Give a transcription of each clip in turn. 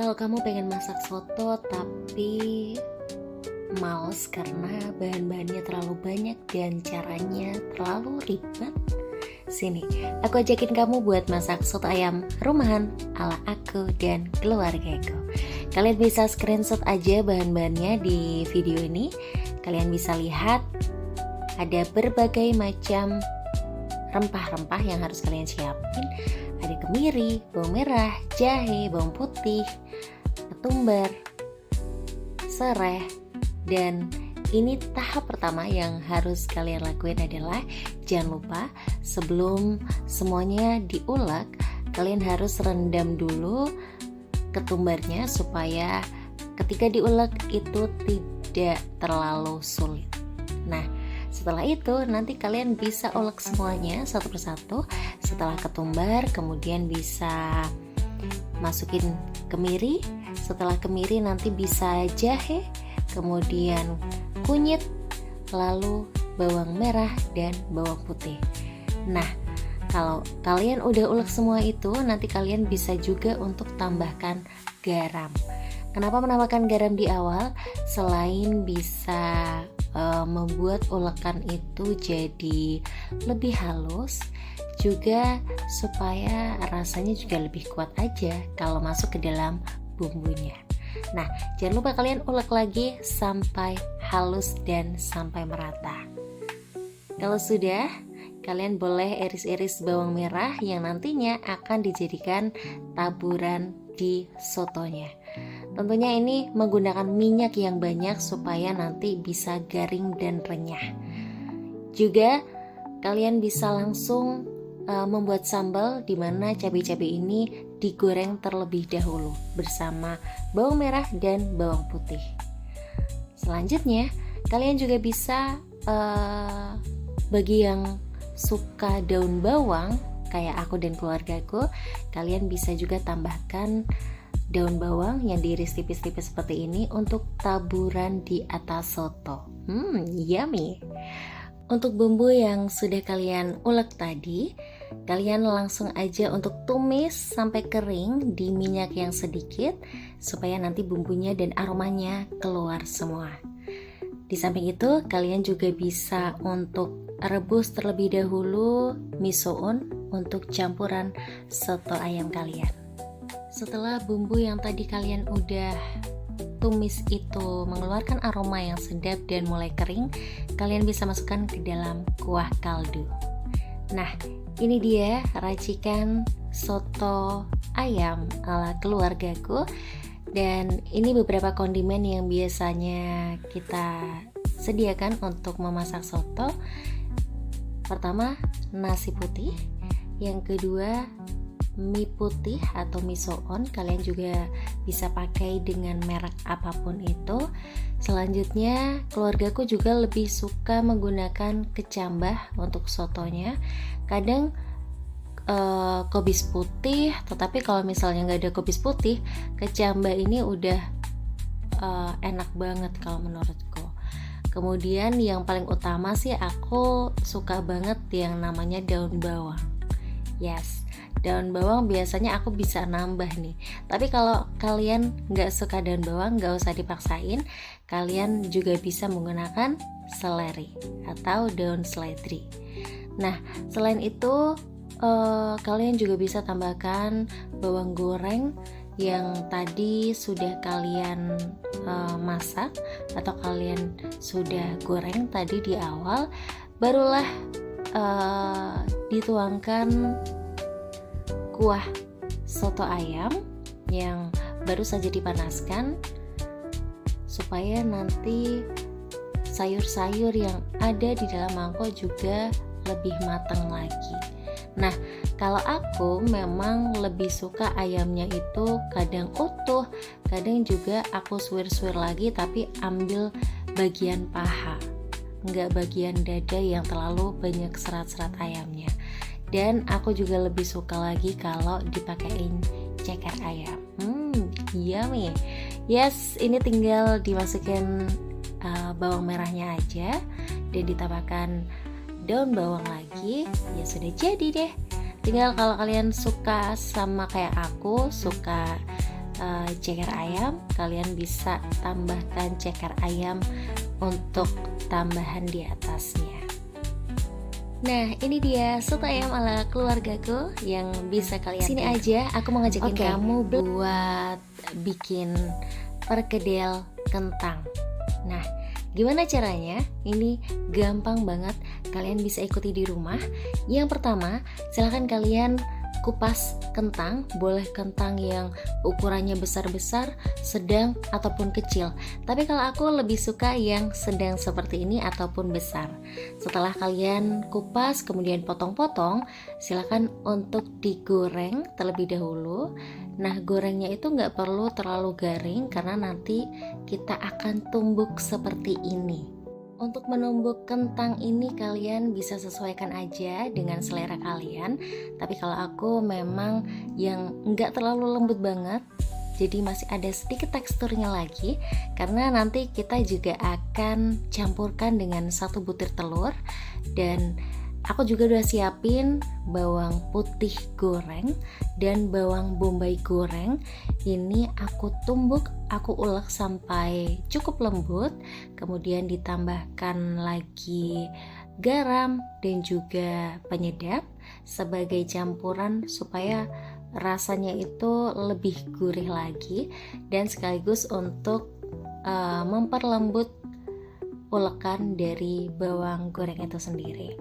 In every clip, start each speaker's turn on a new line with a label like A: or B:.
A: Kalau kamu pengen masak soto tapi males karena bahan-bahannya terlalu banyak dan caranya terlalu ribet, sini, aku ajakin kamu buat masak soto ayam rumahan ala aku dan keluargaku. Kalian bisa screenshot aja bahan-bahannya di video ini. Kalian bisa lihat ada berbagai macam rempah-rempah yang harus kalian siapin. Ada kemiri, bawang merah, jahe, bawang putih, ketumbar, serai. Dan ini tahap pertama yang harus kalian lakuin adalah jangan lupa sebelum semuanya diulek, kalian harus rendam dulu ketumbarnya supaya ketika diulek itu tidak terlalu sulit. Nah, setelah itu nanti kalian bisa ulek semuanya satu persatu. Setelah ketumbar kemudian bisa masukin kemiri. Setelah kemiri nanti bisa jahe, kemudian kunyit, lalu bawang merah dan bawang putih. Nah, kalau kalian udah ulek semua itu, nanti kalian bisa juga untuk tambahkan garam. Kenapa menambahkan garam di awal? Selain bisa membuat ulekan itu jadi lebih halus, juga supaya rasanya juga lebih kuat aja kalau masuk ke dalam bumbunya. Nah, jangan lupa kalian ulek lagi sampai halus dan sampai merata. Kalau sudah, kalian boleh iris-iris bawang merah yang nantinya akan dijadikan taburan di sotonya. Tentunya ini menggunakan minyak yang banyak supaya nanti bisa garing dan renyah. Juga kalian bisa langsung membuat sambal di mana cabai-cabai ini digoreng terlebih dahulu bersama bawang merah dan bawang putih. Selanjutnya, kalian juga bisa bagi yang suka daun bawang kayak aku dan keluargaku, kalian bisa juga tambahkan daun bawang yang diiris tipis-tipis seperti ini untuk taburan di atas soto. Yummy. Untuk bumbu yang sudah kalian ulek tadi, kalian langsung aja untuk tumis sampai kering di minyak yang sedikit supaya nanti bumbunya dan aromanya keluar semua. Di samping itu, kalian juga bisa untuk rebus terlebih dahulu misoun untuk campuran soto ayam kalian. Setelah bumbu yang tadi kalian udah tumis itu mengeluarkan aroma yang sedap dan mulai kering, kalian bisa masukkan ke dalam kuah kaldu. Nah, ini dia racikan soto ayam ala keluargaku. Dan ini beberapa kondimen yang biasanya kita sediakan untuk memasak soto. Pertama, nasi putih. Yang kedua, mie putih atau misoon. Kalian juga bisa pakai dengan merek apapun itu. Selanjutnya, keluargaku juga lebih suka menggunakan kecambah untuk sotonya. Kadang kobis putih, tetapi kalau misalnya nggak ada kobis putih, kecambah ini udah enak banget kalau menurutku. Kemudian yang paling utama sih aku suka banget yang namanya daun bawang. Yes, daun bawang biasanya aku bisa nambah nih. Tapi kalau kalian nggak suka daun bawang, nggak usah dipaksain. Kalian juga bisa menggunakan seleri atau daun seledri. Nah, selain itu kalian juga bisa tambahkan bawang goreng yang tadi sudah kalian masak atau kalian sudah goreng tadi di awal. Barulah dituangkan kuah soto ayam yang baru saja dipanaskan supaya nanti sayur-sayur yang ada di dalam mangkok juga lebih matang lagi. Nah, kalau aku memang lebih suka ayamnya itu kadang utuh, kadang juga aku suwir-suwir lagi tapi ambil bagian paha, enggak bagian dada yang terlalu banyak serat-serat ayamnya. Dan aku juga lebih suka lagi kalau dipakein ceker ayam. Yummy. Yes, ini tinggal dimasukin bawang merahnya aja dan ditambahkan daun bawang lagi, ya sudah jadi deh. Tinggal kalau kalian suka sama kayak aku, suka ceker ayam, kalian bisa tambahkan ceker ayam untuk tambahan di atasnya. Nah, ini dia soto ayam ala keluargaku yang bisa kalian sini aja. Aku mau ngajakin kamu buat bikin perkedel kentang. Nah, gimana caranya? Ini gampang banget, kalian bisa ikuti di rumah. Yang pertama, silahkan kalian kupas kentang, boleh kentang yang ukurannya besar-besar, sedang, ataupun kecil. Tapi kalau aku lebih suka yang sedang seperti ini ataupun besar. Setelah kalian kupas, kemudian potong-potong, silakan untuk digoreng terlebih dahulu. Nah, gorengnya itu nggak perlu terlalu garing karena nanti kita akan tumbuk seperti ini. Untuk menumbuk kentang ini kalian bisa sesuaikan aja dengan selera kalian. Tapi kalau aku memang yang nggak terlalu lembut banget, jadi masih ada sedikit teksturnya lagi. Karena nanti kita juga akan campurkan dengan 1 butir telur. Dan aku juga udah siapin bawang putih goreng dan bawang bombay goreng. Ini aku tumbuk, aku ulek sampai cukup lembut. Kemudian ditambahkan lagi garam dan juga penyedap sebagai campuran supaya rasanya itu lebih gurih lagi dan sekaligus untuk memperlembut ulekan dari bawang goreng itu sendiri.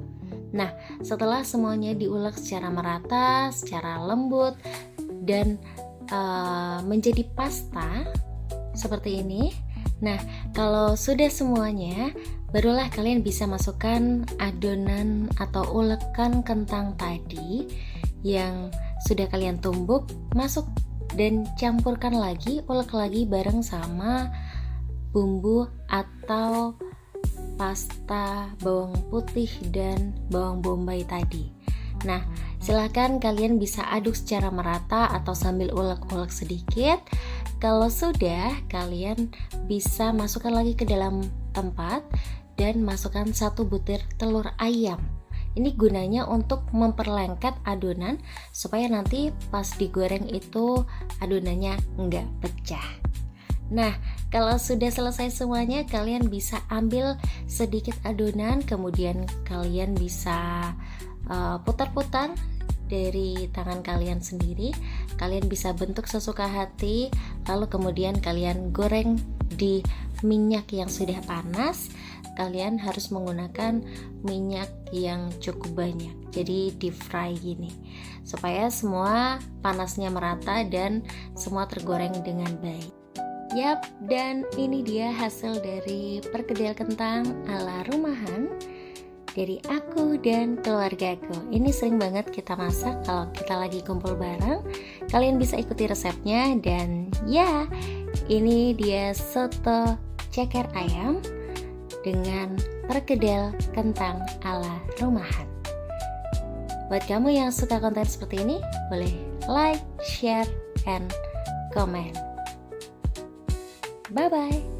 A: Nah, setelah semuanya diulek secara merata, secara lembut dan menjadi pasta seperti ini. Nah, kalau sudah semuanya, barulah kalian bisa masukkan adonan atau ulekan kentang tadi yang sudah kalian tumbuk, masuk dan campurkan lagi, ulek lagi bareng sama bumbu atau pasta bawang putih dan bawang bombay tadi. Nah, silahkan kalian bisa aduk secara merata atau sambil ulek-ulek sedikit. Kalau sudah, kalian bisa masukkan lagi ke dalam tempat dan masukkan 1 butir telur ayam. Ini gunanya untuk memperlengket adonan supaya nanti pas digoreng itu adonannya nggak pecah. Nah, kalau sudah selesai semuanya, kalian bisa ambil sedikit adonan, kemudian kalian bisa putar-putar dari tangan kalian sendiri. Kalian bisa bentuk sesuka hati, lalu kemudian kalian goreng di minyak yang sudah panas. Kalian harus menggunakan minyak yang cukup banyak, jadi deep fry gini, supaya semua panasnya merata dan semua tergoreng dengan baik. Yap, dan ini dia hasil dari perkedel kentang ala rumahan dari aku dan keluargaku. Ini sering banget kita masak kalau kita lagi kumpul bareng. Kalian bisa ikuti resepnya dan ya, ini dia soto ceker ayam dengan perkedel kentang ala rumahan. Buat kamu yang suka konten seperti ini, boleh like, share, and comment. Bye-bye.